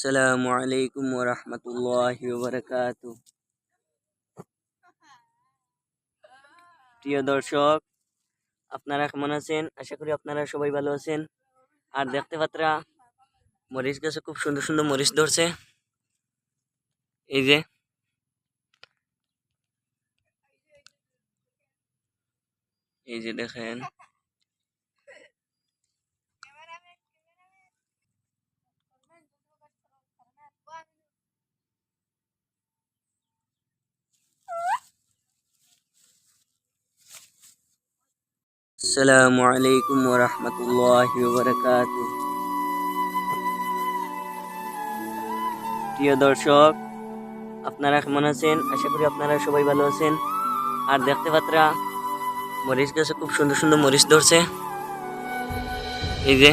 আসসালামু আলাইকুম ওয়া রাহমাতুল্লাহি ওয়া বারাকাতুহু। প্রিয় দর্শক, আপনারা কেমন আছেন? আশা করি আপনারা সবাই ভালো আছেন। আর দেখতে পাত্রা মরিচ গাছে খুব সুন্দর সুন্দর মরিচ ধরছে। এই যে দেখেন। আসসালামু আলাইকুম ওয়া রাহমাতুল্লাহি ওয়া বারাকাতুহু। প্রিয় দর্শক, আপনারা কেমন আছেন? আশা করি আপনারা সবাই ভালো আছেন। আর দেখতে পাত্রা মরিচ গাছে খুব সুন্দর সুন্দর মরিচ ধরছে। এই যে